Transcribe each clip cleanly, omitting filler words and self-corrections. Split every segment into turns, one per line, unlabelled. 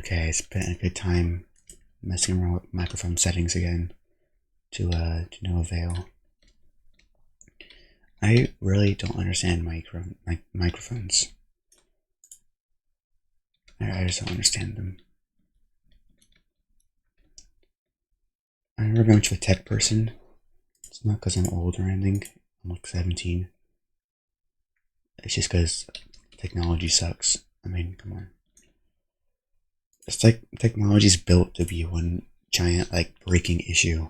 Okay, I spent a good time messing around with microphone settings again to no avail. I really don't understand microphones. I just don't understand them. I'm never been much of a tech person. It's not because I'm old or anything. I'm like 17. It's just because technology sucks. I mean, come on. It's like technology's built to be one giant, like, breaking issue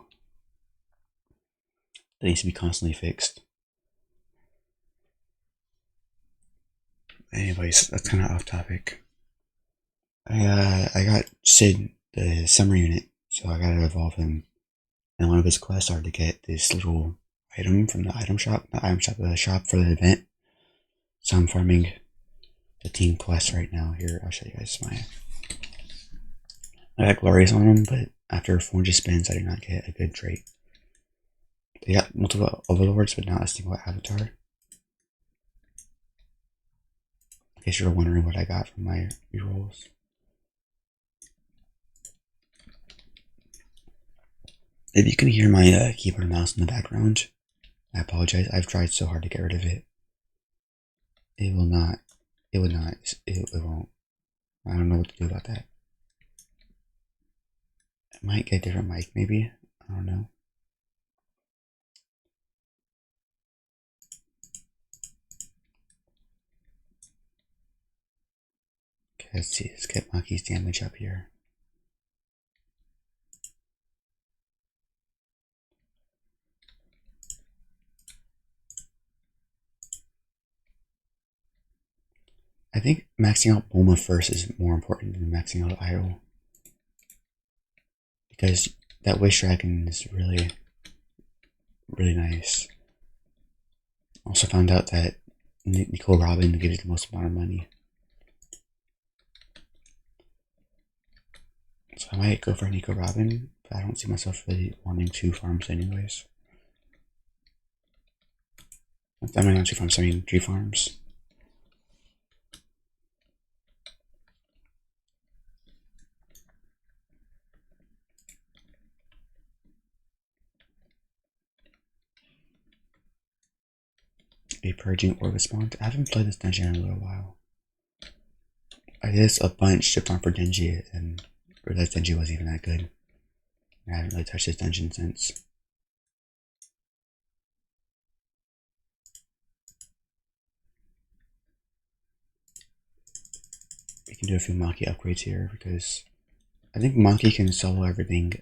that needs to be constantly fixed. Anyways, that's kind of off topic. I got Sid, the summer unit, so I gotta evolve him. And one of his quests are to get this little item from the the shop for the event. So I'm farming the team quest right now. Here, I'll show you guys I got glories on him, but after 400 spins, I did not get a good trait. They got multiple overlords, but not a single avatar. In case you're wondering what I got from my rerolls. If you can hear my keyboard and mouse in the background, I apologize. I've tried so hard to get rid of it. It will not. It would not. It won't. I don't know what to do about that. I might get a different mic, maybe. I don't know. Okay, let's see. Let's get Monkey's damage up here. I think maxing out Bulma first is more important than maxing out Idol. Because that Wish Dragon is really, really nice. Also found out that Nicole Robin gives the most amount of money. So I might go for Nico Robin, but I don't see myself really wanting 2 farms anyways. I mean, not 2 farms, I mean 3 farms. A Purging Orb spawned. I haven't played this dungeon in a little while. I did this a bunch to farm for Denji and realized Denji wasn't even that good. I haven't really touched this dungeon since. We can do a few Maki upgrades here because I think Maki can solo everything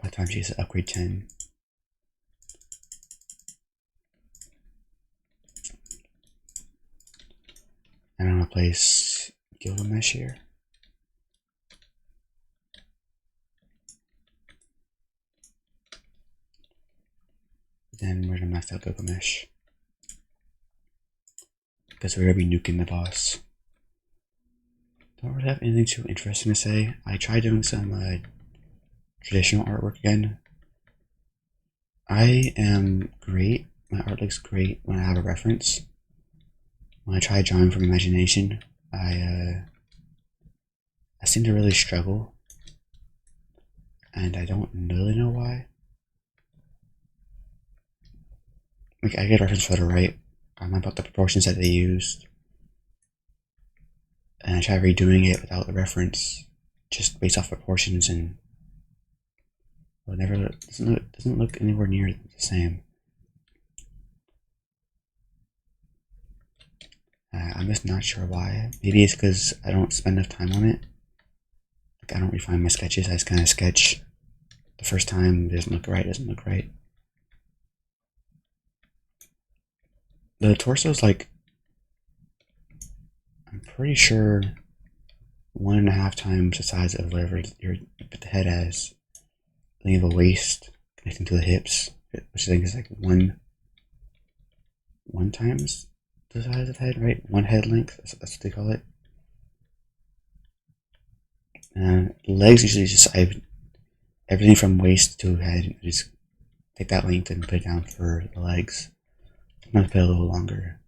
by the time she gets to upgrade 10. And I'm gonna place Gilgamesh here. Then we're gonna max out Gilgamesh. Because we're gonna be nuking the boss. Don't really have anything too interesting to say. I tried doing some traditional artwork again. I am great. My art looks great when I have a reference. When I try drawing from imagination, I seem to really struggle, and I don't really know why. Like, I get a reference photo right about the proportions that they used, and I try redoing it without the reference, just based off proportions, and it doesn't look anywhere near the same. I'm just not sure why. Maybe it's because I don't spend enough time on it. Like, I don't refine my sketches. I just kind of sketch the first time. It doesn't look right. The torso's like, I'm pretty sure 1.5 times the size of whatever you put the head as. Then you have a waist connecting to the hips, which I think is like one times the size of the head, right? 1 head length, that's what they call it. And legs usually just, everything from waist to head, I just take that length and put it down for the legs. Sometimes put it a little longer.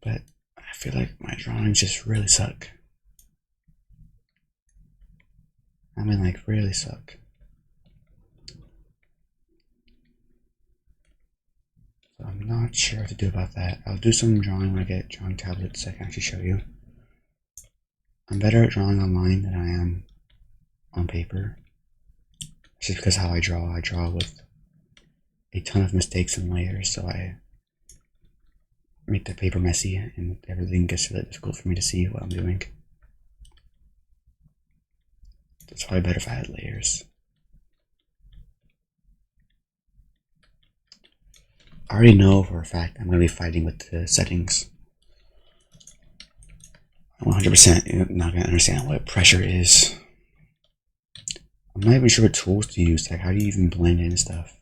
But I feel like my drawings just really suck. I mean, like, really suck. So I'm not sure what to do about that. I'll do some drawing when I get drawing tablets I can actually show you. I'm better at drawing online than I am on paper. It's just because how I draw with a ton of mistakes and layers, so I make the paper messy and everything gets really difficult for me to see what I'm doing. It's probably better if I had layers. I already know for a fact I'm going to be fighting with the settings. I'm 100% not going to understand what pressure is. I'm not even sure what tools to use. Like, how do you even blend in stuff?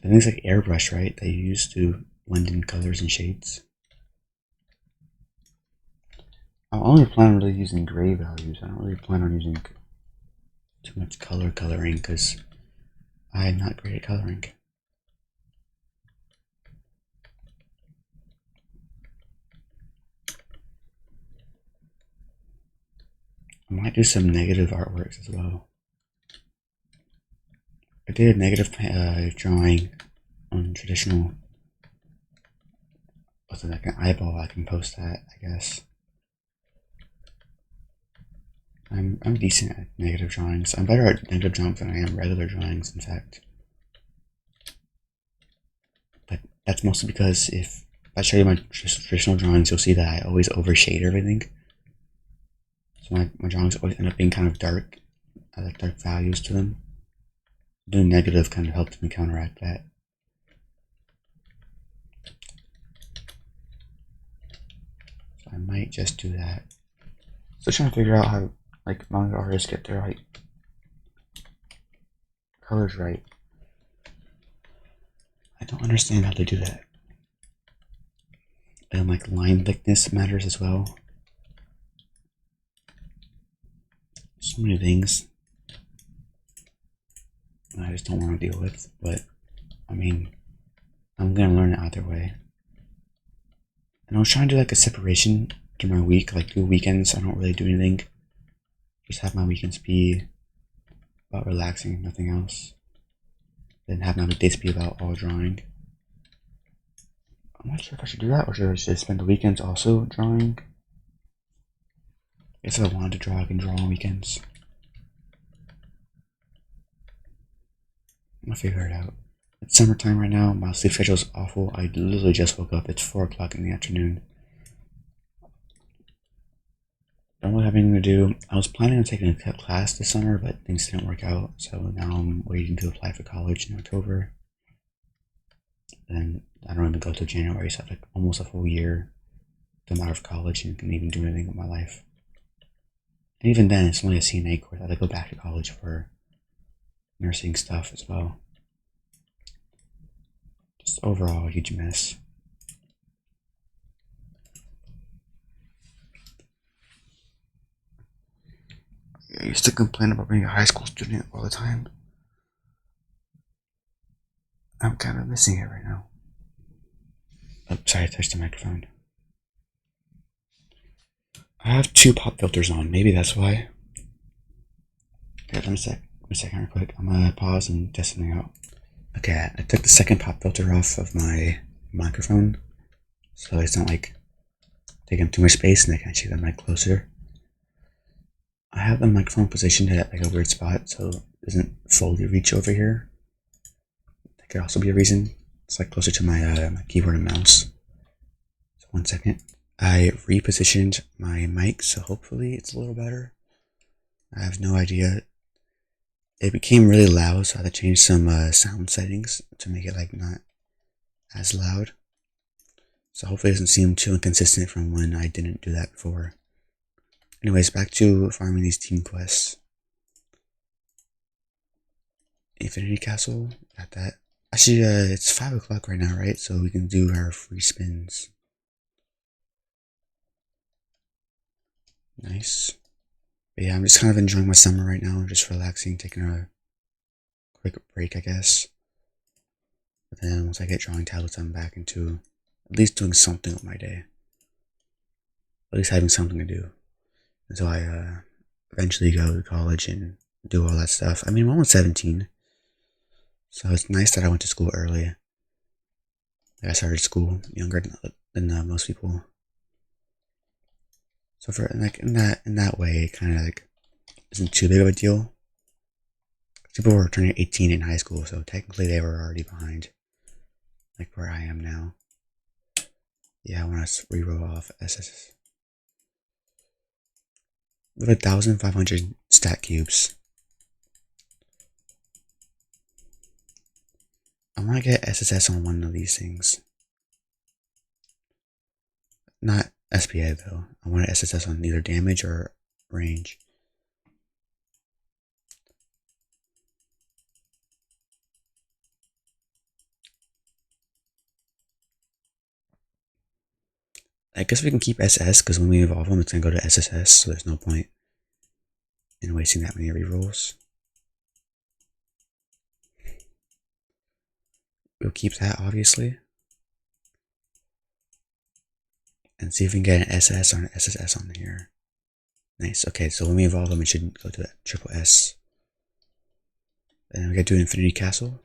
The things like airbrush, right? That you use to blend in colors and shades. I only plan on really using gray values. I don't really plan on using too much coloring because I'm not great at coloring. I might do some negative artworks as well. I did a negative drawing on traditional. What's it, like an eyeball? I can post that, I guess. I'm decent at negative drawings. I'm better at negative drawings than I am regular drawings, in fact. But that's mostly because if I show you my traditional drawings, you'll see that I always overshade everything. So my drawings always end up being kind of dark. I like dark values to them. Doing negative kind of helps me counteract that. So I might just do that. Still trying to figure out how like manga artists get their like colors right. I don't understand how they do that. And like line thickness matters as well. So many things I just don't want to deal with, but I mean, I'm gonna learn it either way. And I was trying to do like a separation through my week, like do weekends. I don't really do anything. Just have my weekends be about relaxing, nothing else. Then have my weekdays be about all drawing. I'm not sure if I should do that or should I just spend the weekends also drawing. I guess if I wanted to draw, I can draw on weekends. I'm gonna figure it out. It's summertime right now. My sleep schedule is awful. I literally just woke up. It's 4 o'clock in the afternoon. Don't really have anything to do. I was planning on taking a class this summer, but things didn't work out. So now I'm waiting to apply for college in October. And I don't even go till January, so I have like almost a full year to come out of college and can even do anything with my life. And even then, it's only a CNA course. I have to go back to college for nursing stuff as well. Just overall, a huge mess. I used to complain about being a high school student all the time. I'm kind of missing it right now. Oh, sorry, I touched the microphone. I have 2 pop filters on. Maybe that's why. Okay, let me a second real quick. I'm gonna pause and test something out. Okay, I took the second pop filter off of my microphone, so it's not like taking too much space and I can actually get the mic closer. I have the microphone positioned at like a weird spot, so it doesn't fully reach over here. That could also be a reason. It's like closer to my my keyboard and mouse. So 1 second. I repositioned my mic, so hopefully it's a little better. I have no idea. It became really loud, so I had to change some sound settings to make it like not as loud. So hopefully it doesn't seem too inconsistent from when I didn't do that before. Anyways, back to farming these team quests. Infinity Castle, got that. Actually, it's 5 o'clock right now, right? So we can do our free spins. Nice. But yeah, I'm just kind of enjoying my summer right now, just relaxing, taking a quick break, I guess. But then once I get drawing tablets, I'm back into at least doing something with my day, at least having something to do. And so I eventually go to college and do all that stuff. I mean, I'm almost 17, so it's nice that I went to school early. Like I started school younger than most people. So for like in that way, it kind of like isn't too big of a deal. People were turning 18 in high school, so technically they were already behind, like where I am now. Yeah, I want to reroll off SS with 1,500 stat cubes. I want to get SSS on one of these things. Not SPA though. I want SSS on either damage or range. I guess we can keep SS because when we evolve them, it's gonna go to SSS, so there's no point in wasting that many rerolls. We'll keep that obviously, and see if we can get an SS or an SSS on here. Nice. Okay, so when we evolve them, it should go to that triple S. And then we gotta do Infinity Castle.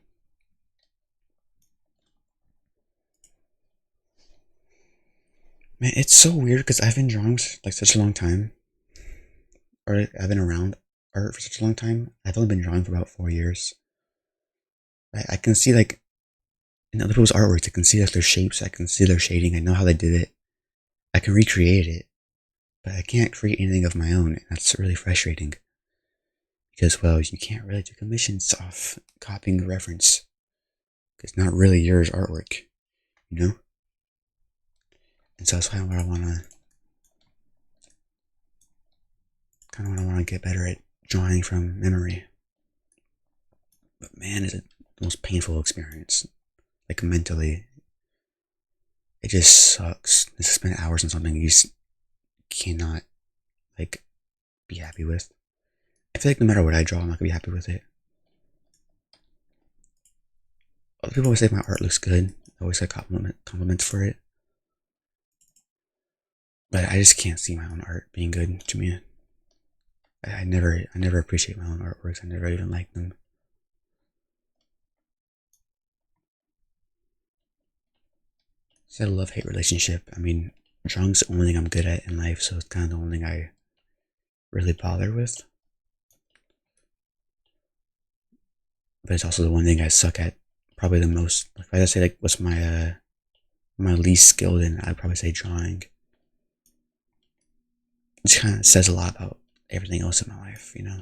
Man, it's so weird because I've been drawing like such a long time, or I've been around art for such a long time. I've only been drawing for about 4 years. I can see like in other people's artworks, I can see like their shapes, I can see their shading, I know how they did it. I can recreate it, but I can't create anything of my own, and that's really frustrating. Because, well, you can't really do commissions off copying the reference. It's not really yours artwork, you know? And so that's kind of what I wanna get better at drawing from memory. But man, is it the most painful experience. Like mentally, it just sucks. Just to spend hours on something you just cannot like be happy with. I feel like no matter what I draw, I'm not gonna be happy with it. Other people always say my art looks good. I always get compliments for it. But I just can't see my own art being good to me. I never appreciate my own artworks. I never even like them. It's a love-hate relationship. I mean, drawing's the only thing I'm good at in life, so it's kind of the only thing I really bother with. But it's also the one thing I suck at probably the most. Like if I say like what's my least skilled in, I'd probably say drawing. Which kind of says a lot about everything else in my life, you know.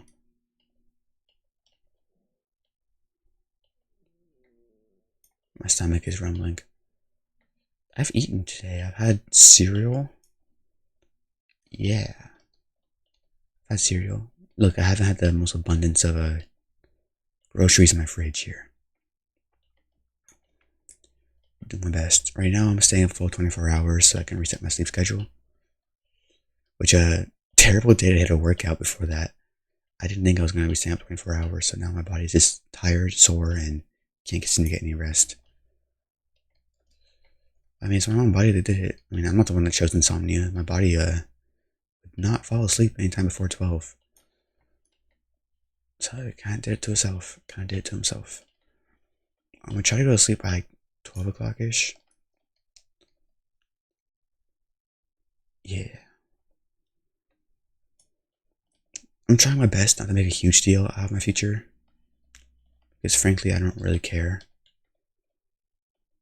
My stomach is rumbling. I've eaten today. I've had cereal. Yeah, I've had cereal. Look, I haven't had the most abundance of groceries in my fridge here. I'm doing my best. Right now, I'm staying up full 24 hours so I can reset my sleep schedule. Which, terrible day to hit a workout before that. I didn't think I was going to be staying up 24 hours, so now my body's just tired, sore, and can't seem to get any rest. I mean, it's my own body that did it. I mean, I'm not the one that chose insomnia. My body, would not fall asleep anytime before 12. So it kind of did it to itself. Kind of did it to himself. I'm going to try to go to sleep by like 12 o'clock-ish. Yeah. I'm trying my best not to make a huge deal out of my future. Because frankly, I don't really care.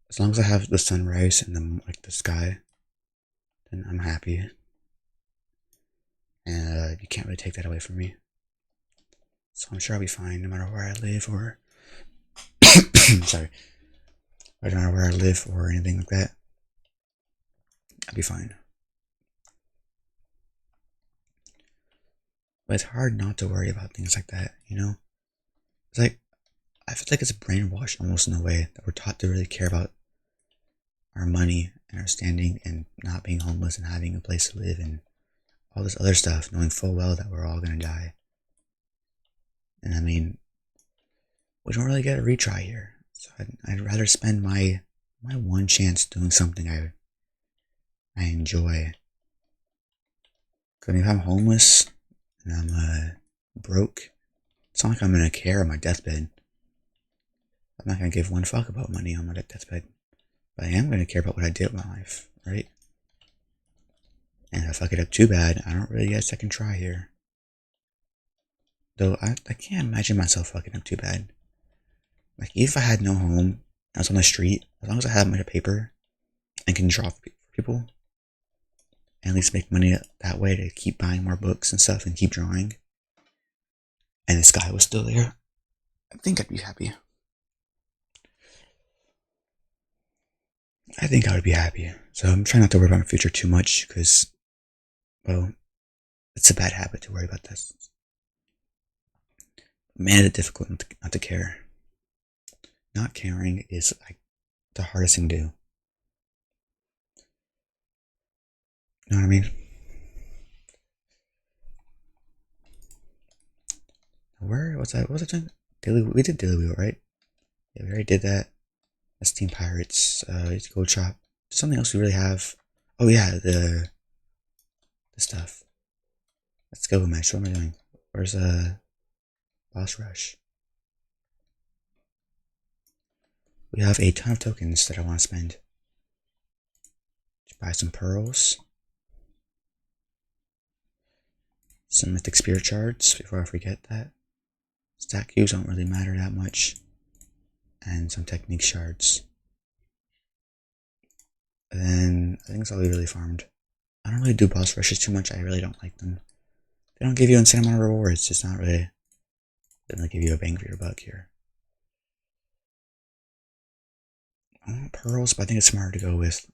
As long as I have the sunrise and the sky, then I'm happy. And you can't really take that away from me. So I'm sure I'll be fine no matter where I live or sorry. No matter where I live or anything like that. I'll be fine. But it's hard not to worry about things like that, you know? It's like I feel like it's brainwashed almost in a way that we're taught to really care about our money and our standing and not being homeless and having a place to live and all this other stuff, knowing full well that we're all gonna die. And I mean, we don't really get a retry here. So I'd rather spend my My one chance doing something I enjoy. Cause if I'm homeless and I'm broke, it's not like I'm gonna care on my deathbed. I'm not gonna give one fuck about money on my deathbed. But I am gonna care about what I did with my life, right? And if I fuck it up too bad, I don't really get a second try here. Though I can't imagine myself fucking up too bad. Like, if I had no home, I was on the street, as long as I have my paper and can draw for people, and at least make money that way to keep buying more books and stuff and keep drawing, and the sky was still there, I think I'd be happy. I think I would be happy. So I'm trying not to worry about my future too much because, well, it's a bad habit to worry about this. Man, it's difficult not to care. Not caring is like the hardest thing to do. You know what I mean? Where was that? What was it? Daily. We did Daily Wheel, right? Yeah, we already did that. That's Team Pirates. It's Gold Shop. Something else we really have. Oh yeah, the stuff. Let's go, match. What am I doing? Where's Boss Rush? We have a ton of tokens that I want to spend. Buy some pearls. Some mythic spirit shards before I forget that. Stat cubes don't really matter that much. And some technique shards. And then I think that's all we really farmed. I don't really do boss rushes too much. I really don't like them. They don't give you an insane amount of rewards. It's not really. They don't give you a bang for your buck here. I want pearls, but I think it's smarter to go with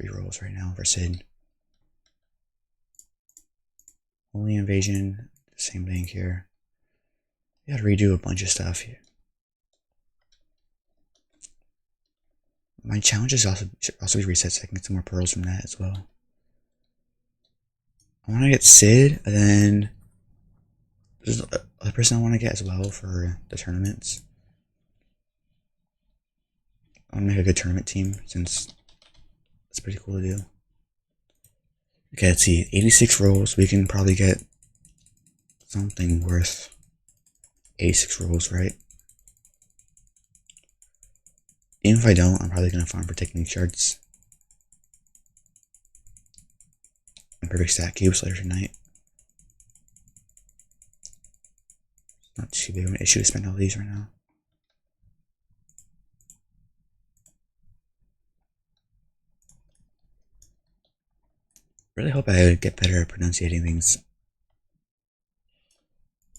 rerolls right now for Sid. Holy Invasion, same thing here. We gotta redo a bunch of stuff here. My challenges should also be reset so I can get some more pearls from that as well. I want to get Sid, and then there's a person I want to get as well for the tournaments. I want to make a good tournament team since it's pretty cool to do. Okay, let's see. 86 rolls. We can probably get something worth 86 rolls, right? Even if I don't, I'm probably going to farm for technique shards. And perfect stat cubes later tonight. Not too big of an issue to spend all these right now. Really hope I get better at pronunciating things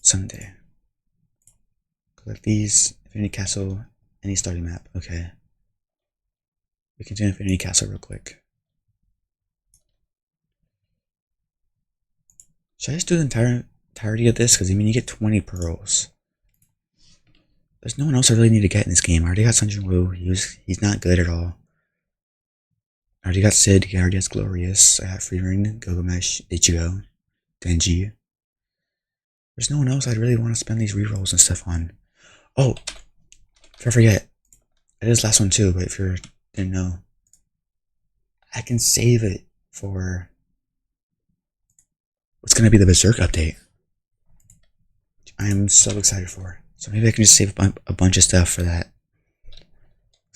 someday. Collect these. Infinity Castle. Any starting map. Okay. We can do Infinity Castle real quick. Should I just do the entirety of this? Because I mean, you get 20 pearls. There's no one else I really need to get in this game. I already got Sunjin Woo. He's not good at all. I already got Sid. He already has Glorious. I have Free Ring, Gilgamesh, Ichigo, Denji. There's no one else I'd really want to spend these rerolls and stuff on. Oh, if I forget, it is last one too, but if you didn't know, I can save it for what's going to be the Berserk update. I am so excited for. So maybe I can just save a bunch of stuff for that.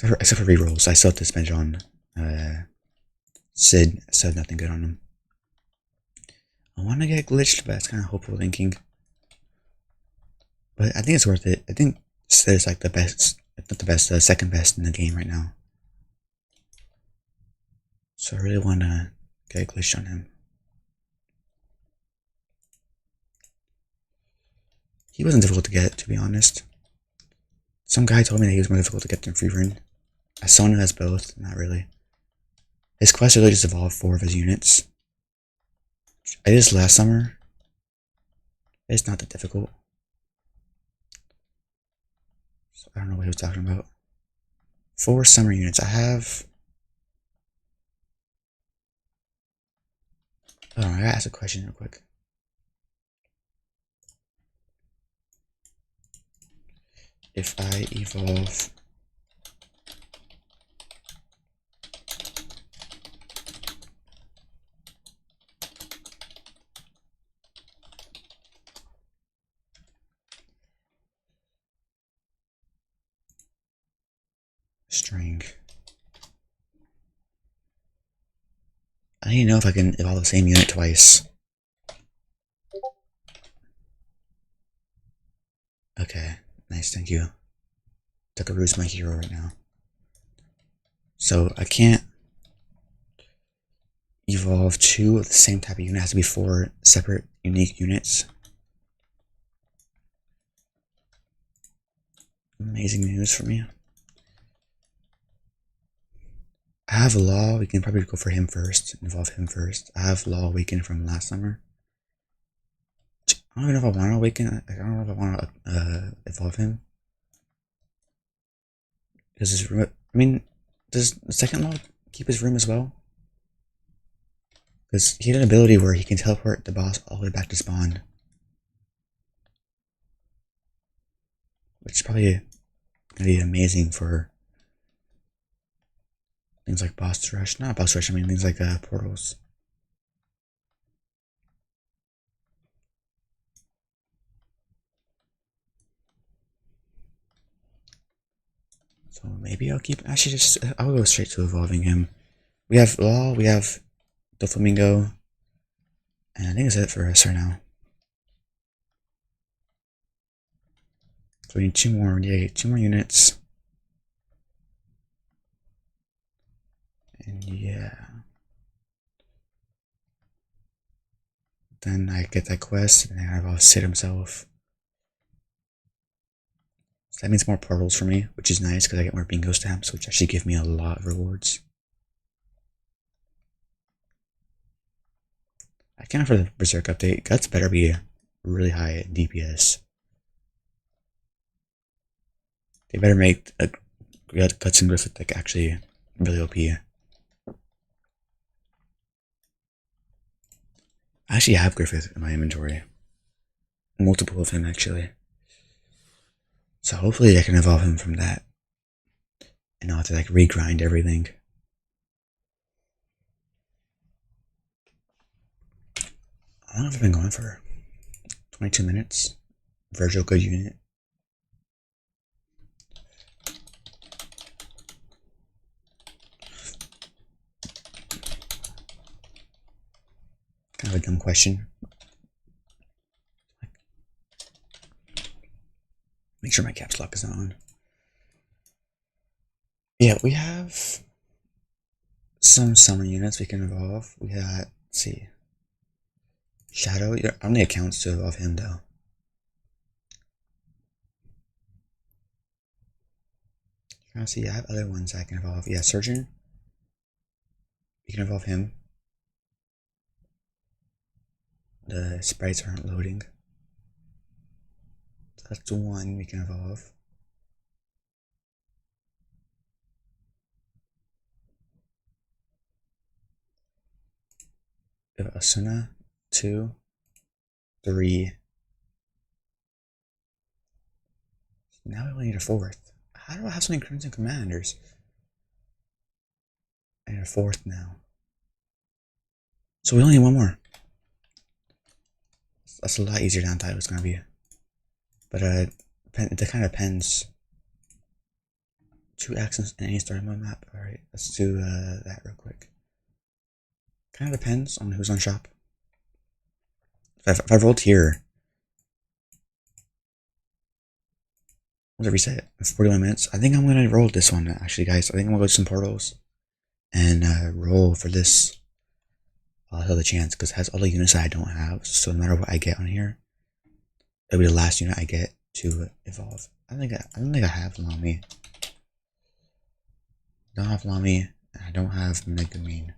Except for rerolls. I still have to spend it on Sid. I still have nothing good on him. I want to get glitched, but that's kind of hopeful thinking. But I think it's worth it. I think Sid is like the best, if not the best, the second best in the game right now. So I really want to get glitched on him. He wasn't difficult to get, to be honest. Some guy told me that he was more difficult to get than Freeburn. As someone who has both, not really. His quest really just evolved 4 of his units. I did this last summer. It's not that difficult. So I don't know what he was talking about. 4 summer units. I have... Oh, I gotta ask a question real quick. If I evolve string. I need to know if I can evolve the same unit twice. Okay, nice, thank you. Tuckaroos my hero right now. So I can't evolve two of the same type of unit. It has to be 4 separate unique units. Amazing news for me. I have Law. We can probably go for him first. Evolve him first. I have Law Awaken from last summer. I don't even know if I want to awaken. I don't know if I want to evolve him. Does his room? I mean, does the second Law keep his room as well? Because he had an ability where he can teleport the boss all the way back to spawn, which is probably gonna be amazing for things like boss rush. Not boss rush. I mean things like portals. So maybe I'll keep. Actually, just I'll go straight to evolving him. We have Law. We have the Flamingo. And I think that's it for us right now. So we need 2 more. Yeah, 2 more units. And yeah. Then I get that quest, and then I evolve Sid himself. So that means more portals for me, which is nice because I get more bingo stamps, which actually give me a lot of rewards. I can't for the Berserk update. Guts better be really high DPS. They better make Guts and Griffith like actually really OP. I actually have Griffith in my inventory. Multiple of him actually. So hopefully I can evolve him from that. And not have to like regrind everything. How long have I been going for? 22 minutes. Virgil, good unit. Kind of a dumb question. Make sure my caps lock is on. Yeah, we have some summer units we can evolve. We got, let's see, Shadow. How many accounts to evolve him though? Trying to see, I have other ones I can evolve. Yeah, Surgeon. We can evolve him. The sprites aren't loading. So that's 1 we can evolve. We have Asuna, 2, 3. Now we only need a 4th. How do I have so many Crimson Commanders? I need a 4th now. So we only need 1 more. That's a lot easier than I thought it was gonna be. But it kind of depends. 2 accents in any story mode map. Alright, let's do that real quick. Kind of depends on who's on shop. If I rolled here, what's it reset? 41 minutes. I think I'm gonna roll this one actually, guys. I think I'm gonna go to some portals and roll for this. I'll have the chance because it has all the units that I don't have. So no matter what I get on here, it'll be the last unit I get to evolve. I don't think I have Lami. Don't have Lami, and I don't have Megumin.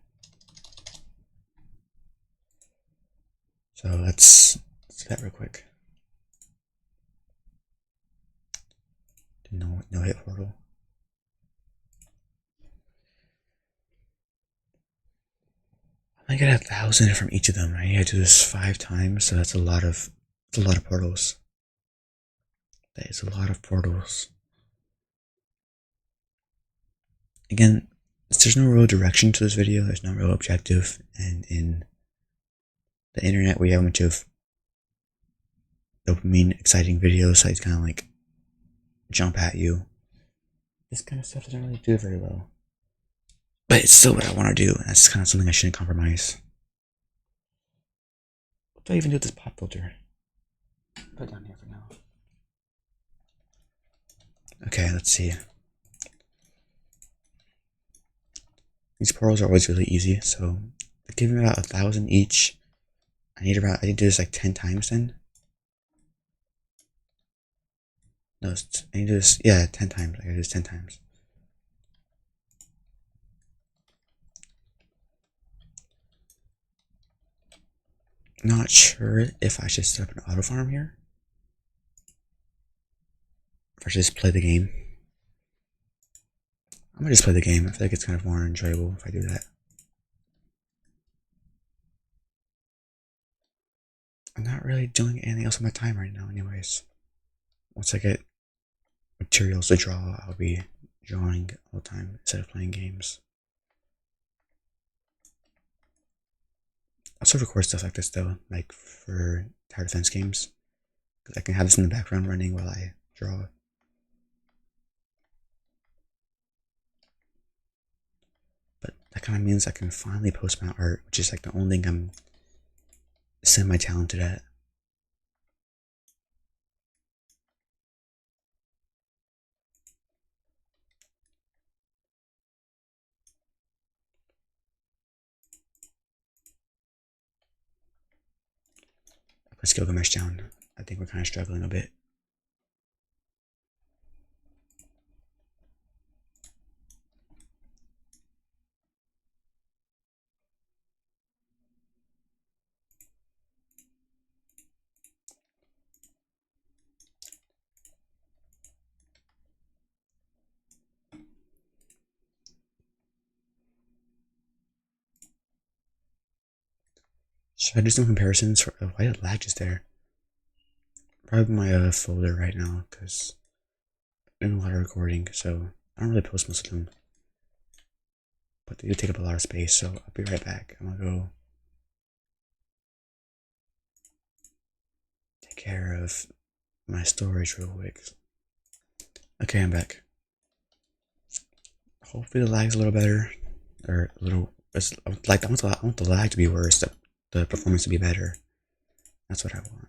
So let's do that real quick. No hit portal. I get 1,000 from each of them. I need to do this 5 times, so that's a lot of portals. That is a lot of portals. Again, there's no real direction to this video. There's no real objective, and in the internet we have a bunch of dopamine exciting videos, so it's kind of like jump at you. this kind of stuff doesn't really do very well. But it's still what I want to do. That's kind of something I shouldn't compromise. What do I even do with this pop filter? Put it down here for now. Okay, let's see. These portals are always really easy, so they give me about 1,000 each. I need to do this like 10 times then. No, I need to do this, yeah, 10 times. I gotta do this 10 times. Not sure if I should set up an auto farm here. If I should just play the game. I'm gonna just play the game. I feel like it's kind of more enjoyable if I do that. I'm not really doing anything else with my time right now anyways. Once I get materials to draw, I'll be drawing all the time instead of playing games. I'll still record stuff like this though, like for tower defense games. Because I can have this in the background running while I draw. But that kind of means I can finally post my art, which is like the only thing I'm semi-talented at. I put Gilgamesh down. I think we're kind of struggling a bit. Should I do some comparisons? Why did lag just there? Probably my folder right now, because I'm doing a lot of recording, so I don't really post most of them. But they do take up a lot of space, so I'll be right back. I'm gonna go take care of my storage real quick. Okay, I'm back. Hopefully the lag's a little better, or a little. Like I want the lag to be worse, the performance to be better. That's what I want.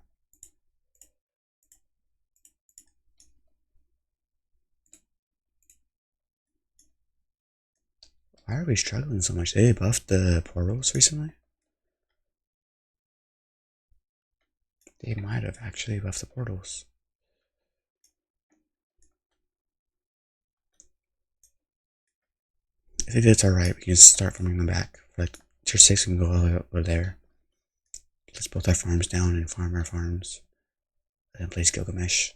Why are we struggling so much? They buffed the portals recently? They might have actually buffed the portals. I think that's alright. We can just start farming them back. For like tier 6, we can go all the way over there. Let's build our farms down and farm our farms. And then place Gilgamesh.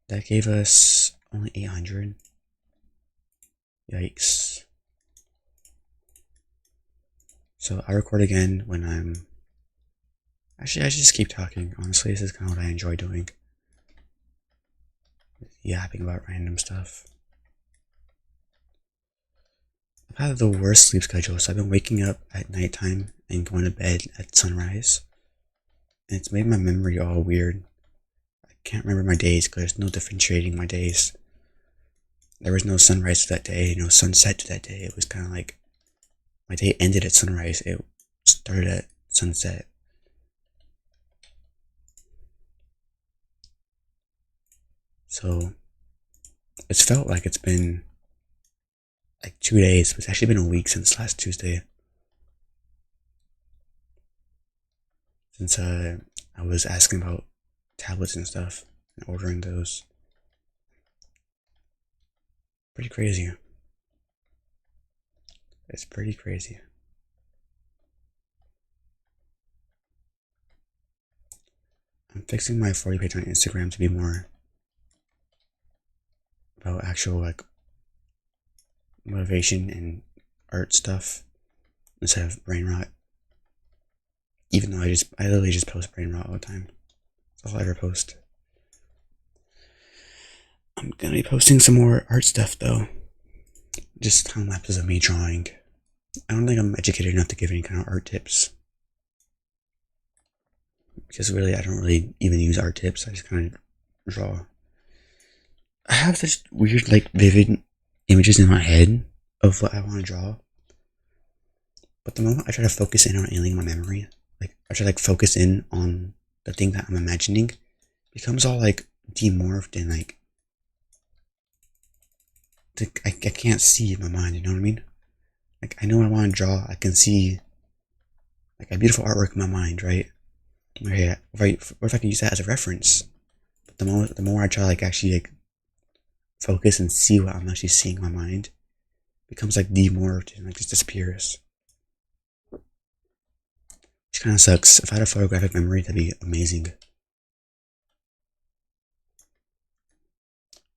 That gave us only 800. Yikes. So I record again when I'm... Actually, I should just keep talking. Honestly, this is kind of what I enjoy doing. Yapping about random stuff. I've had the worst sleep schedule, so I've been waking up at nighttime and going to bed at sunrise. And it's made my memory all weird. I can't remember my days because there's no differentiating my days. There was no sunrise to that day, no sunset to that day. It was kind of like my day ended at sunrise. It started at sunset. So it's felt like it's been like 2 days, but it's actually been a week since last Tuesday. Since I was asking about tablets and stuff and ordering those. Pretty crazy. It's pretty crazy. I'm fixing my 40 page on Instagram to be more about actual like motivation and art stuff instead of brain rot. Even though I literally just post brain rot all the time. That's all I ever post. I'm gonna be posting some more art stuff though. Just time lapses of me drawing I don't think I'm educated enough to give any kind of art tips. Because really, I don't really even use art tips. I just kind of draw. I have this weird, like, vivid images in my head of what I want to draw. But the moment I try to focus in on anything in my memory, like, I try to, like, focus in on the thing that I'm imagining, it becomes all, like, demorphed and, like, I can't see in my mind, you know what I mean? Like, I know what I want to draw. I can see, like, a beautiful artwork in my mind, right? Right. What if I can use that as a reference? But the more I try, like, actually, like, focus and see what I'm actually seeing in my mind, it becomes, like, demorphed and, like, just disappears. Which kind of sucks. If I had a photographic memory, that'd be amazing.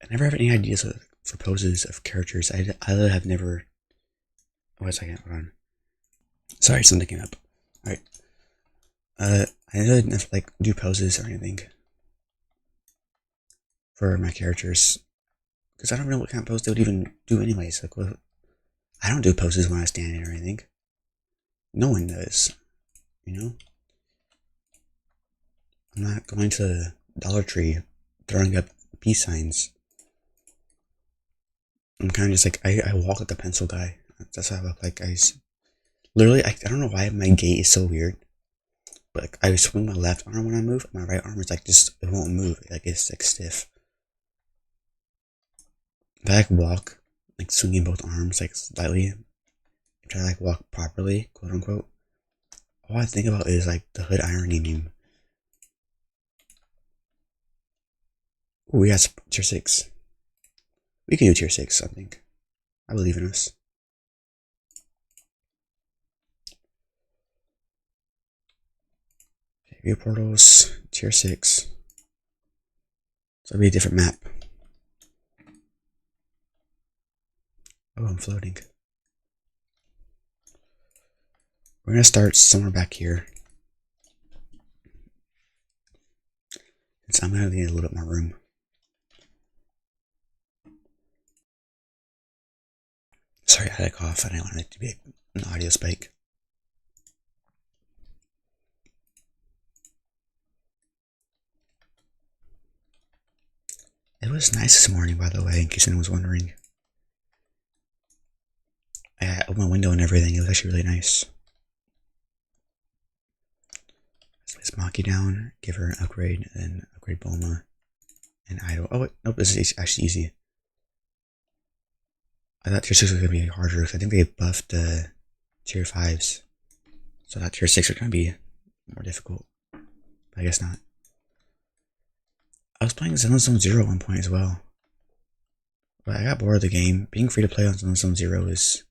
I never have any ideas for poses of characters. I have never. Oh, wait a second. Hold on. Sorry, something came up. Alright. I didn't have to, like, do poses or anything for my characters. Because I don't know what kind of pose they would even do anyways. Like, well, I don't do poses when I stand in or anything. No one does. You know? I'm not going to the Dollar Tree throwing up peace signs. I'm kind of just like, I walk like a pencil guy. That's how I look like. Literally, I don't know why my gait is so weird. But like, I swing my left arm when I move. My right arm is like just, it won't move. Like, it's like stiff. If I like walk, like swinging both arms like slightly, try to like walk properly, quote unquote, all I think about is like the hood irony meme. Ooh, we got tier 6. We can do tier 6, I think. I believe in us. Okay, view portals, tier 6. So it'll be a different map. Oh, I'm floating. We're gonna start somewhere back here. So I'm gonna need a little bit more room. Sorry, I had a cough. I didn't want it to be an audio spike. It was nice this morning, by the way, in case anyone was wondering. I opened my window and everything. It was actually really nice. Let's place Maki down, give her an upgrade, and then upgrade Bulma and Idol. Oh, wait, nope, this is actually easy. I thought tier 6 was going to be harder because I think they buffed tier 5s. So that tier 6 are going to be more difficult. But I guess not. I was playing Zone 0 at one point as well. But I got bored of the game. Being free to play on Zone 0 is.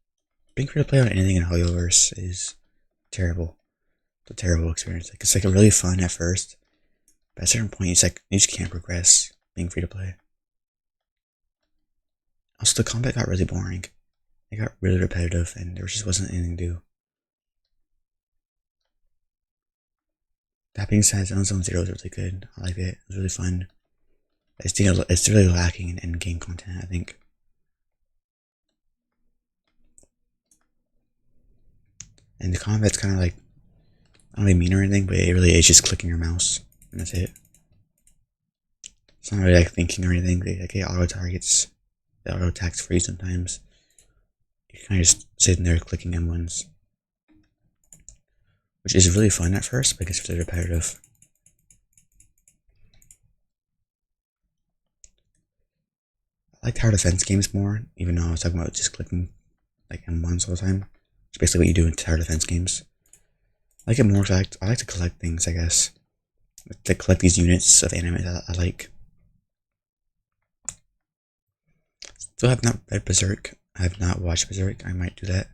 Being free to play on anything in Hoyoverse is terrible. It's a terrible experience. Like, it's like really fun at first. But at a certain point, it's like you just can't progress being free to play. Also, the combat got really boring. It got really repetitive, and there just wasn't anything to do. That being said, Zone 0 is really good. I like it. It was really fun. I just think it's really lacking in in-game content, I think. And the combat's kind of like, I don't really mean or anything, but it really is just clicking your mouse, and that's it. It's not really like thinking or anything. Like, it auto targets, it auto attacks free sometimes. You're kind of just sitting there clicking M1s, which is really fun at first, but it gets really repetitive. I like tower defense games more, even though I was talking about just clicking like M1s all the time. It's basically what you do in tower defense games. I like it more because I like to collect things, I guess. To collect these units of anime that I like. Still have not read Berserk. I have not watched Berserk. I might do that.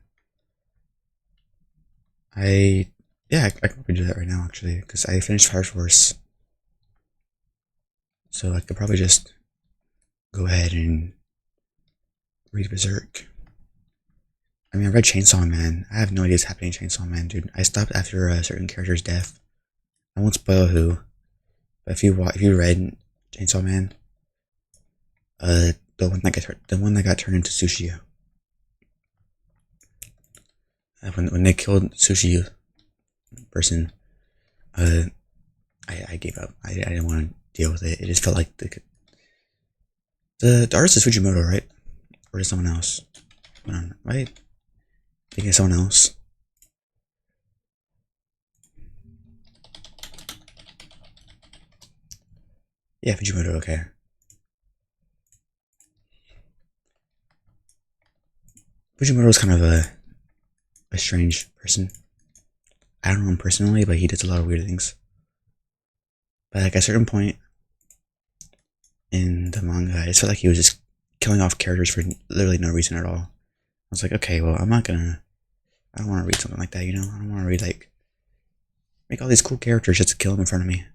I could probably do that right now actually, because I finished Fire Force. So I could probably just go ahead and read Berserk. I mean, I read Chainsaw Man. I have no idea what's happening in Chainsaw Man, dude. I stopped after a certain character's death. I won't spoil who, but if you read Chainsaw Man, the one that got turned into Tsushia. When they killed Sushi person, uh, I gave up. I didn't want to deal with it. It just felt like the artist is Fujimoto, right? Or is someone else? Right? I think it's someone else. Yeah, Fujimoto. Okay. Fujimoto is kind of a strange person. I don't know him personally, but he does a lot of weird things. But like at a certain point in the manga, I just felt like he was just killing off characters for literally no reason at all. I was like, okay, well, I'm not gonna. I don't want to read something like that, you know. I don't want to read like make all these cool characters just to kill them in front of me.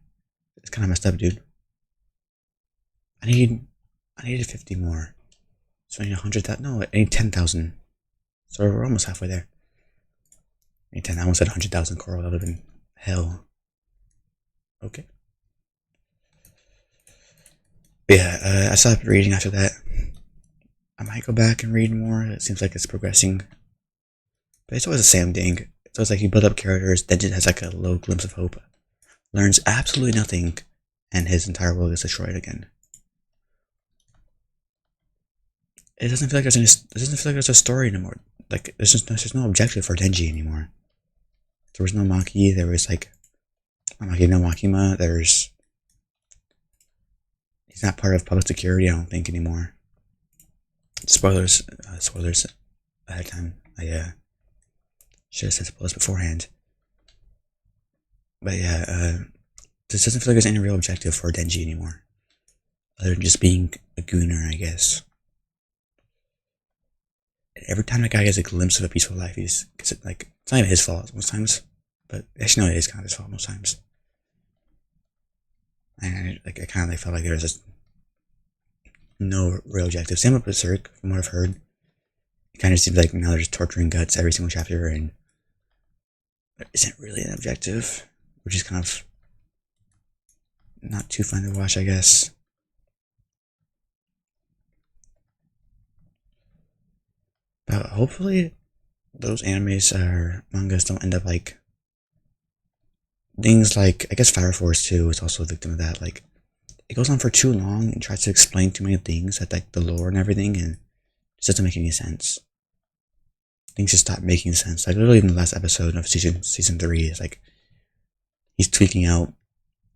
It's kind of messed up, dude. I need. I needed 50 more. So I need 100,000. No, I need 10,000. So we're almost halfway there. I need 10. I almost said 100,000 coral. That would have been hell. Okay. But yeah, I stopped reading after that. I might go back and read more. It seems like it's progressing. But it's always the same thing. It's always like you build up characters, then it has like a low glimpse of hope. Learns absolutely nothing, and his entire world is destroyed again. It doesn't feel like there's any. It doesn't feel like there's a story anymore. Like there's no objective for Denji anymore. There was no Maki. There was like no Makima. He's not part of public security. I don't think anymore. Spoilers. Spoilers ahead of time. I should have said spoilers beforehand. But yeah, this doesn't feel like there's any real objective for Denji anymore, other than just being a gooner, I guess. And every time that guy gets a glimpse of a peaceful life, he's gets it like it's not even his fault most times, but actually no, it is kind of his fault most times. And I kind of like felt like there was just no real objective. Same with Berserk, from what I've heard. It kind of seems like now they're just torturing guts every single chapter, and there isn't really an objective, which is kind of not too fun to watch, I guess. But hopefully, those animes or mangas don't end up like things like I guess Fire Force 2 is also a victim of that. Like it goes on for too long and tries to explain too many things at like the lore and everything, and it just doesn't make any sense. Things just stop making sense. Like literally in the last episode of season 3 is like he's tweaking out,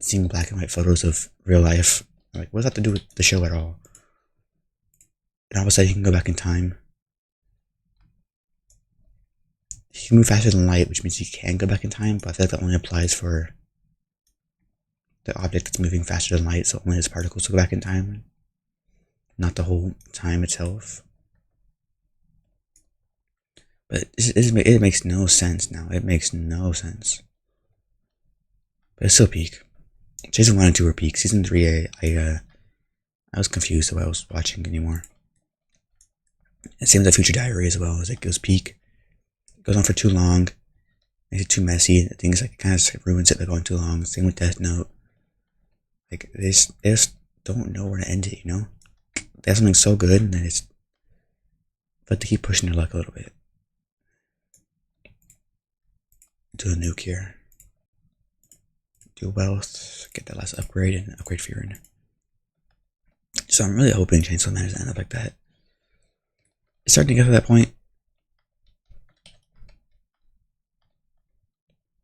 seeing black and white photos of real life. Like what does that have to do with the show at all? And all of a sudden he can go back in time. He can move faster than light, which means he can go back in time, but I feel like that only applies for the object that's moving faster than light, so only his particles will go back in time, not the whole time itself. But it makes no sense now. It makes no sense. But it's still peak. Season 1 and 2 are peak. Season 3, I was confused about what I was watching anymore. It seems like Future Diary as well. It goes peak. It goes on for too long. Makes it too messy. Things like it kind of ruins it by going too long. Same with Death Note. Like they just don't know where to end it. You know, they have something so good, and then it's but they keep pushing their luck a little bit. Do a nuke here. Do wealth. Get that last upgrade and upgrade Furin. So I'm really hoping Chainsaw Man doesn't end up like that. It's starting to get to that point.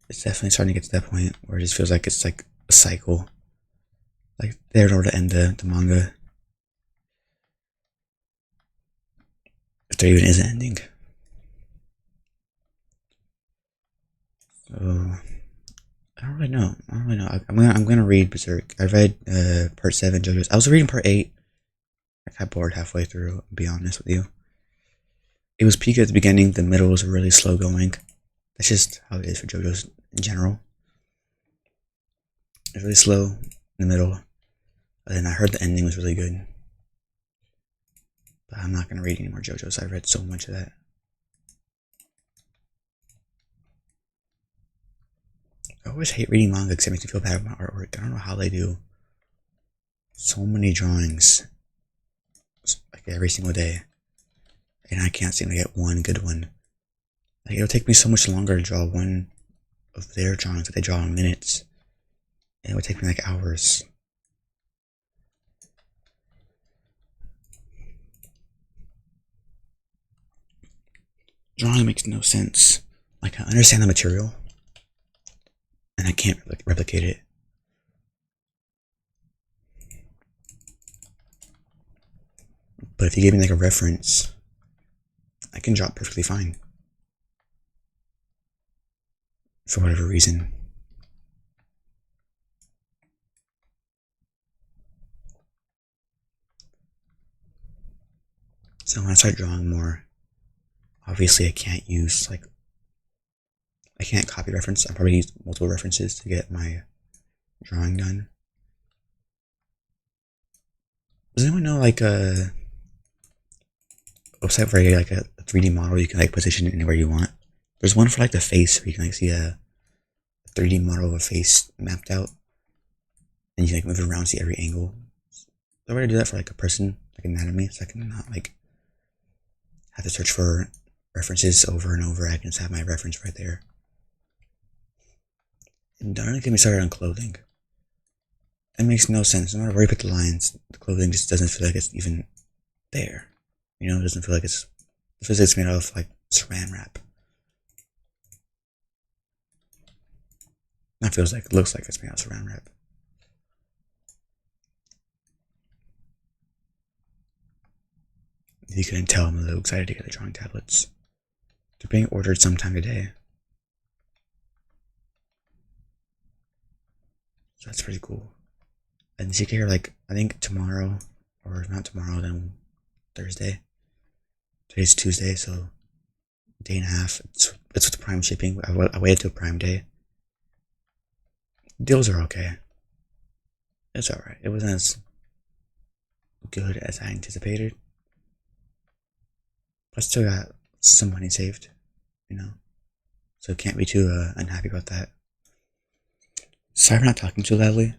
It's definitely starting to get to that point where it just feels like it's like a cycle. Like they're in order to end the manga. If there even is an ending. So I don't really know. I'm gonna read Berserk. I read part 7 JoJo's. I was reading part 8. I got bored halfway through, I'll be honest with you. It was peak at the beginning, the middle was really slow going. That's just how it is for JoJo's in general. It's really slow in the middle. And then I heard the ending was really good. But I'm not gonna read any more JoJo's. I read so much of that. I always hate reading manga because it makes me feel bad about my artwork. I don't know how they do so many drawings like every single day, and I can't seem to get one good one. Like, it'll take me so much longer to draw one of their drawings that they draw in minutes. It would take me like hours. Drawing makes no sense. Like, I understand the material, and I can't replicate it. But if you give me like a reference, I can draw it perfectly fine. For whatever reason. So when I start drawing more, obviously I can't use like, I can't copy reference. I probably use multiple references to get my drawing done. Does anyone know like a website where you get like a 3D model you can like position it anywhere you want? There's one for like the face where you can like see a 3D model of a face mapped out, and you can like move it around, see every angle. So I would do that for like a person, like anatomy, so I can not like have to search for references over and over. I can just have my reference right there. And don't get me started on clothing. It makes no sense. No matter where you put the lines, the clothing just doesn't feel like it's even there. You know, it doesn't feel like it feels like it's made out of like saran wrap. Not feels like, it looks like it's made out of saran wrap. You couldn't tell, I'm a little excited to get the drawing tablets. They're being ordered sometime today. So that's pretty cool. And she here like, I think tomorrow, or not tomorrow, then Thursday. Today's Tuesday, so day and a half. It's with Prime shipping. I waited till Prime Day. Deals are okay. It's alright. It wasn't as good as I anticipated. But I still got some money saved, you know? So can't be too unhappy about that. Sorry for not talking too loudly.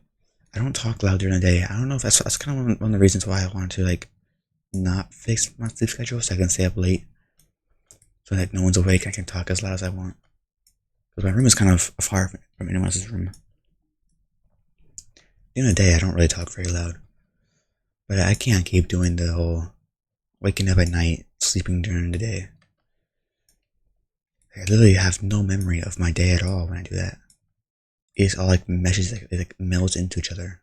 I don't talk loud during the day. I don't know if that's kind of one of the reasons why I wanted to like not fix my sleep schedule, so I can stay up late. So that no one's awake, I can talk as loud as I want. Because my room is kind of far from anyone else's room. During the day, I don't really talk very loud. But I can't keep doing the whole waking up at night, sleeping during the day. I literally have no memory of my day at all when I do that. It's all like meshes, it like melds into each other.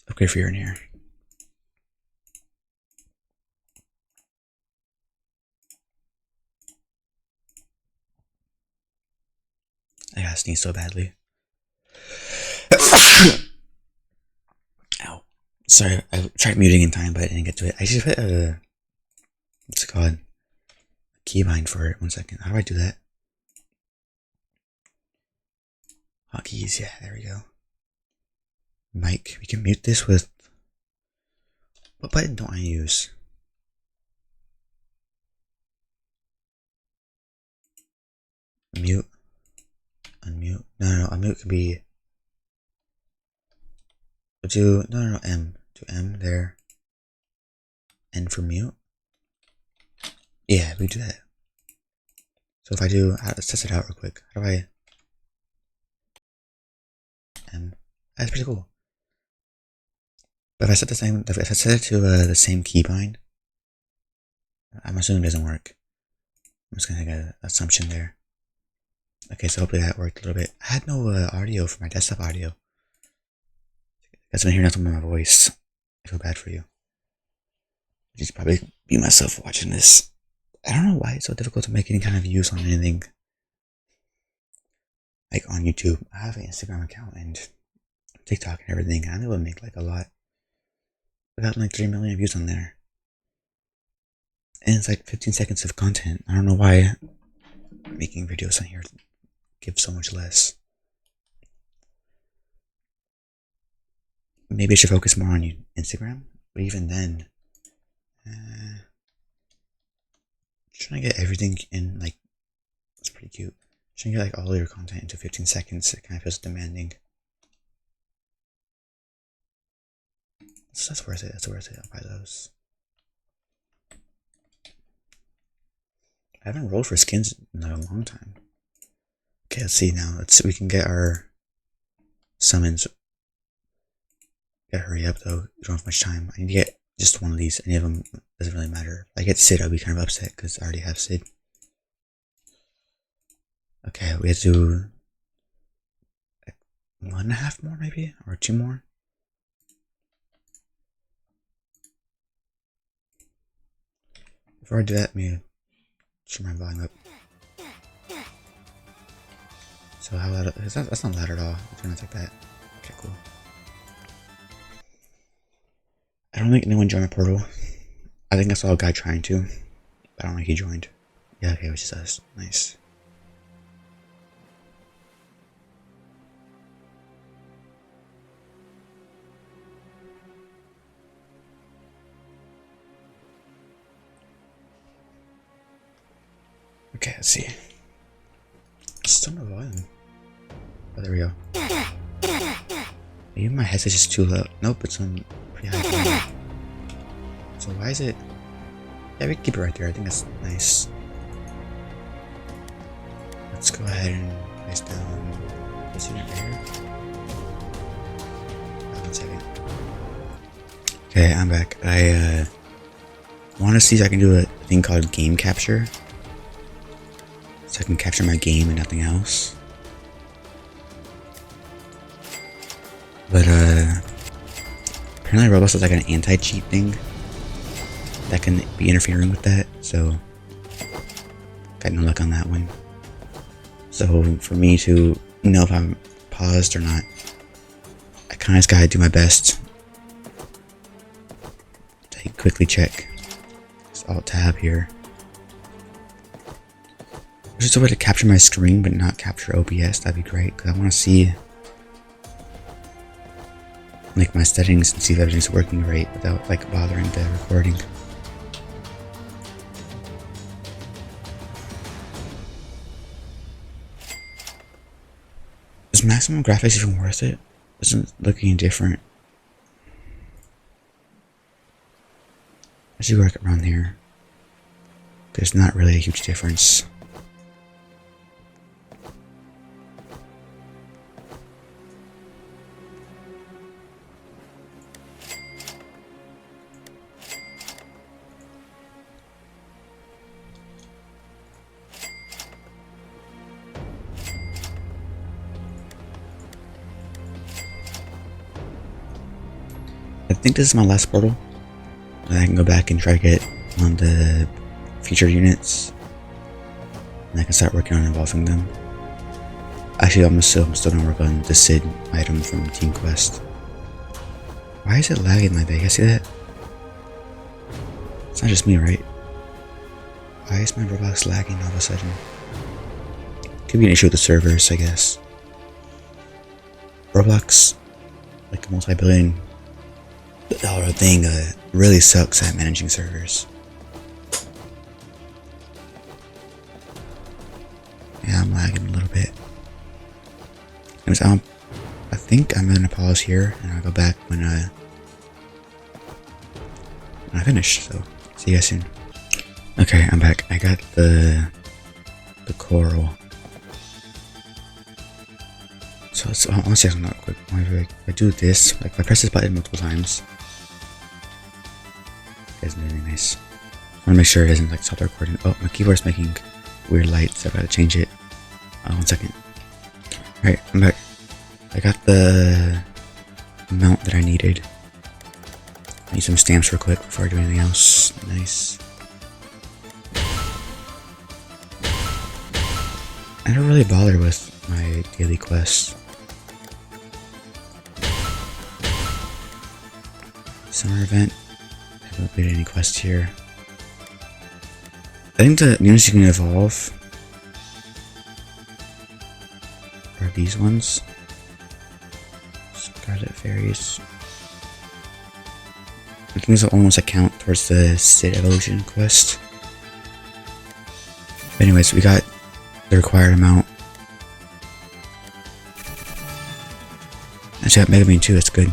Upgrade for in here. I gotta sneeze so badly. Ow. Sorry, I tried muting in time, but I didn't get to it. I just put a, what's it called? A keybind for it. 1 second. How do I do that? Hotkeys, yeah, there we go. Mic. We can mute this with, what button don't I use? Mute. Unmute. No, unmute could be, we'll do, no, M. Do M there. N for mute. Yeah, we do that. So if I do, let's test it out real quick. How do I, M. That's pretty cool. But if I set the same, if I set it to the same keybind, I'm assuming it doesn't work. I'm just gonna make an assumption there. Okay, so hopefully that worked a little bit. I had no audio for my desktop audio. You guys been hearing nothing but my voice. I feel bad for you. I just probably be myself watching this. I don't know why it's so difficult to make any kind of views on anything. Like on YouTube. I have an Instagram account and TikTok and everything. I'm able to make like a lot. I got like 3 million views on there. And it's like 15 seconds of content. I don't know why making videos on here gives so much less. Maybe I should focus more on Instagram. But even then, trying to get everything in, like, it's pretty cute. Trying to get like all your content into 15 seconds, it kind of feels demanding. That's worth it. That's worth it. I'll buy those. I haven't rolled for skins in a long time. Okay, let's see now. Let's see. We can get our summons. Gotta hurry up though. We don't have much time. I need to get just one of these. Any of them doesn't really matter. If I get Sid, I'll be kind of upset because I already have Sid. Okay, we have to do 1.5 more maybe? Or 2 more? Before I do that, let me turn my volume up. So how loud is that? That's not loud at all. Turn it like that. Okay, cool. I don't think anyone joined my portal. I think I saw a guy trying to, but I don't think he joined. Yeah, okay, which is us. Nice. Okay, let's see. Still no volume. Oh, there we go. Maybe my headset's just too low. Nope, it's on pretty high volume. So why is it? Yeah, we can keep it right there. I think that's nice. Let's go ahead and place down this unit right here. 1 second. Okay, I'm back. I want to see if I can do a thing called game capture. So I can capture my game and nothing else. But apparently Roblox is like an anti-cheat thing that can be interfering with that, so got no luck on that one. So for me to know if I'm paused or not, I kinda just gotta do my best to quickly check. Just Alt Tab here. There's just a way to capture my screen but not capture OBS. That'd be great because I want to see like my settings and see if everything's working right without like bothering the recording. Is maximum graphics even worth it? Doesn't look any different. I should work around here. There's not really a huge difference. I think this is my last portal. And I can go back and try to get on the featured units. And I can start working on involving them. Actually, I'm still gonna work on the Sid item from Team Quest. Why is it lagging like that? You guys see that? It's not just me, right? Why is my Roblox lagging all of a sudden? Could be an issue with the servers, I guess. Roblox, like a multi-billion dollar thing, really sucks at managing servers. Yeah, I'm lagging a little bit. Anyways, I think I'm gonna pause here and I'll go back when I finish. So see you guys soon. Okay, I'm back. I got the coral. So I want to say something real quick. If I do this, like if I press this button multiple times, it's really nice. I want to make sure it doesn't like stop the recording. Oh, my keyboard's making weird lights, so I gotta change it. 1 second. Alright, I'm back. I got the amount that I needed. I need some stamps real quick before I do anything else. Nice. I don't really bother with my daily quests. Summer event. I haven't completed any quests here. I think the units you can evolve are these ones. Scarlet Fairies. I think these will almost count towards the Sid evolution quest. But anyways, we got the required amount. Actually, I got Mega Bean too, that's good.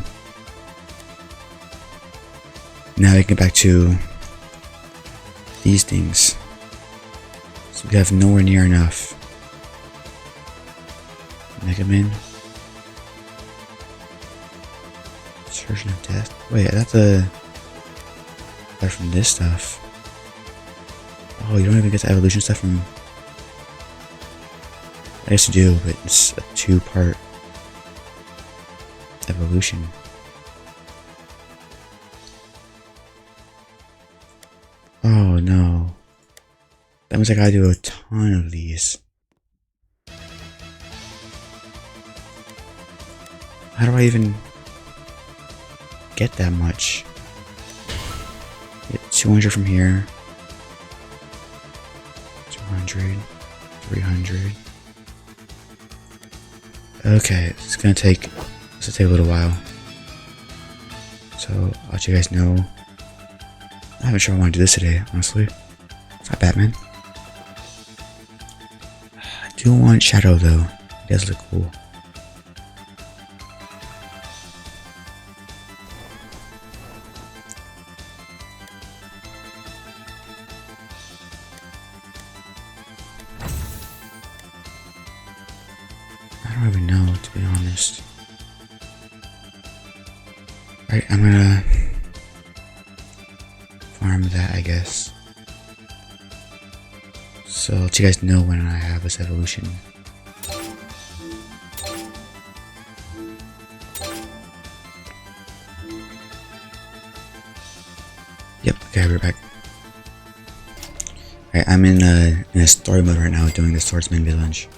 Now we get back to these things. So we have nowhere near enough. Mega Man. Surgeon of Death. Wait, that's from this stuff. Oh, you don't even get the evolution stuff from. I guess you do, but it's a 2-part evolution. Oh no. That means I gotta do a ton of these. How do I even get that much? Get 200 from here. 200. 300. Okay, it's gonna take a little while. So I'll let you guys know. I'm not even sure I want to do this today, honestly. It's not Batman. I do want Shadow though. He does look cool. I don't even know, to be honest. Right, I'm gonna farm that, I guess. So I'll let you guys know when I have this evolution. Yep, okay, we're back. Alright, I'm in a story mode right now doing the Swordsman Village.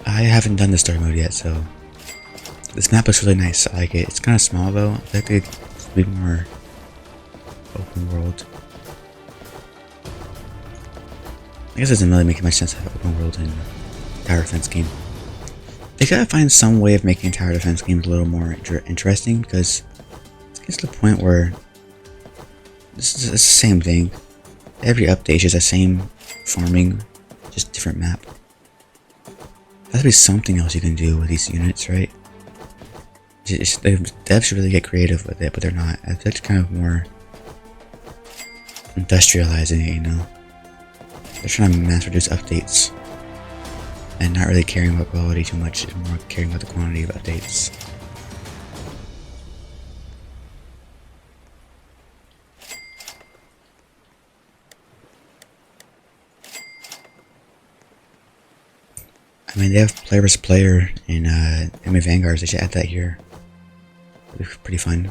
I haven't done the story mode yet, so this map looks really nice. I like it. It's kind of small though. I like it to be more open world. I guess it doesn't really make much sense to have open world in a tower defense game. They gotta find some way of making tower defense games a little more interesting, because it gets to the point where it's the same thing. Every update is just the same farming, just different map. There has to be something else you can do with these units, right? The devs should really get creative with it, but they're not. That's kind of more industrializing it, you know? They're trying to mass produce updates and not really caring about quality too much, and more caring about the quantity of updates. I mean, they have player versus player in Enemy Vanguards. They should add that here. It'd be pretty fun.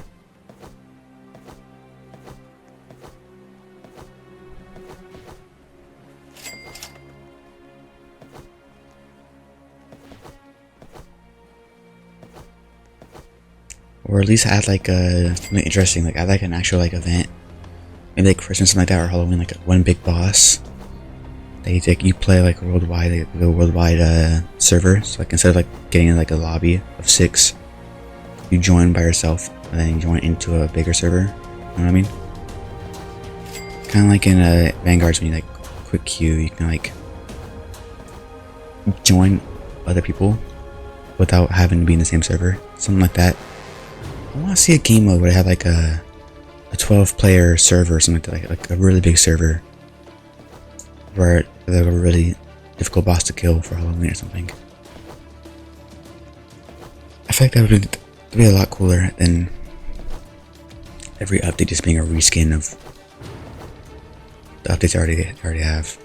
Or at least add like something interesting, like add like an actual like event, maybe like Christmas, something like that, or Halloween, like one big boss. You play like worldwide, like a worldwide server. So like instead of like getting in like a lobby of 6, you join by yourself and then you join into a bigger server. You know what I mean? Kind of like in Vanguards, when you like quick queue, you can like join other people without having to be in the same server. Something like that. I want to see a game mode where they have like a 12-player server or something like that, like a really big server, where they have a really difficult boss to kill for Halloween or something. I feel like that would be a lot cooler than every update just being a reskin of the updates I already have.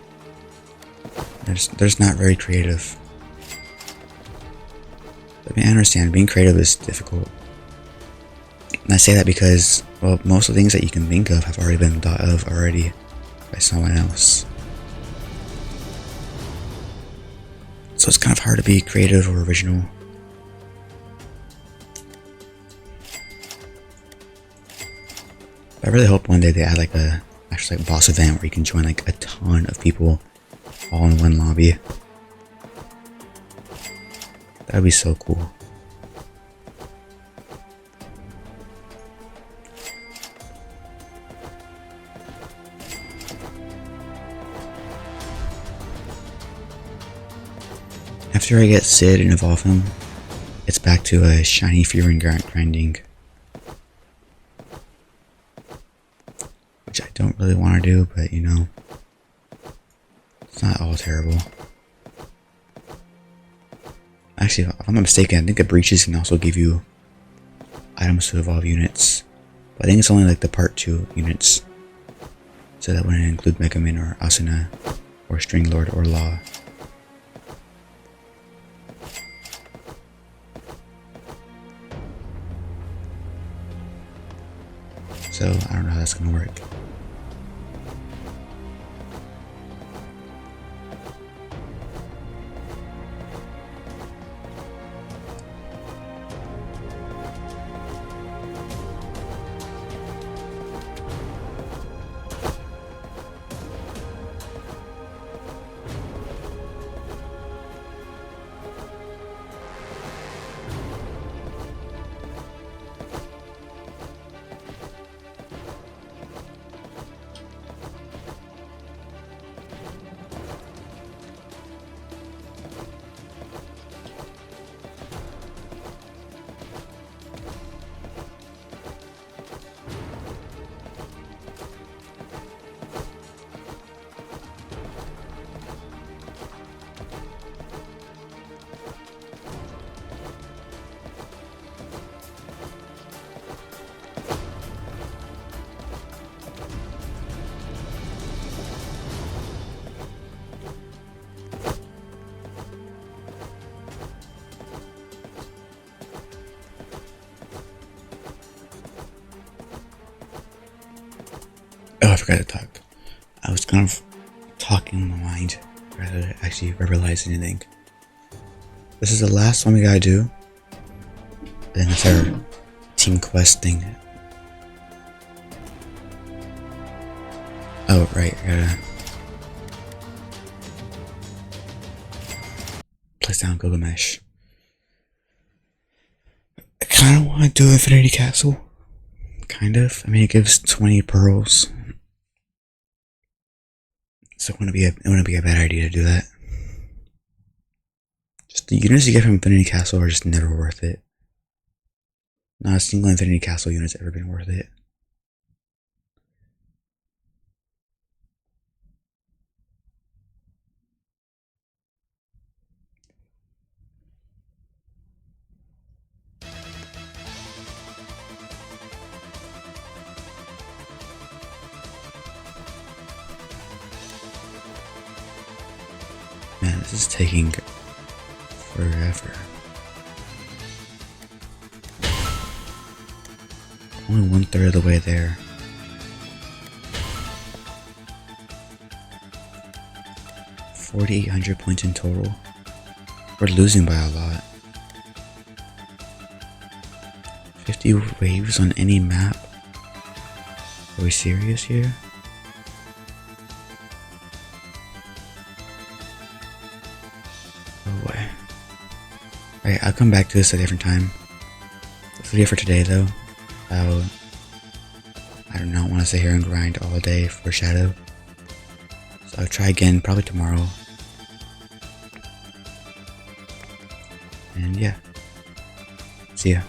They're just not very creative. I mean, I understand being creative is difficult. And I say that because, well, most of the things that you can think of have already been thought of already by someone else. So it's kind of hard to be creative or original. But I really hope one day they add like a actual like boss event where you can join like a ton of people all in one lobby. That would be so cool. After I get Sid and evolve him, it's back to a shiny Fury and grinding. really want to do, but you know, it's not all terrible. Actually, if I'm not mistaken, I think the breaches can also give you items to evolve units. But I think it's only like the part 2 units. So that wouldn't include Mega Man or Asuna or String Lord or Law. So I don't know how that's gonna work. Oh, I forgot to talk. I was kind of talking in my mind rather than actually verbalize anything. This is the last one we gotta do. Then it's our team quest thing. Oh, right, I gotta place down Gilgamesh. I kinda wanna do Infinity Castle. Kind of. I mean, it gives 20 pearls. So it wouldn't be a bad idea to do that. Just the units you get from Infinity Castle are just never worth it. Not a single Infinity Castle unit's ever been worth it. Man, this is taking forever. Only 1/3 of the way there. $4,800 points in total. We're losing by a lot. 50 waves on any map. Are we serious here? Oh boy. Alright, I'll come back to this at a different time. That's it for today though. I do not want to sit here and grind all day for Shadow. So I'll try again probably tomorrow. And yeah. See ya.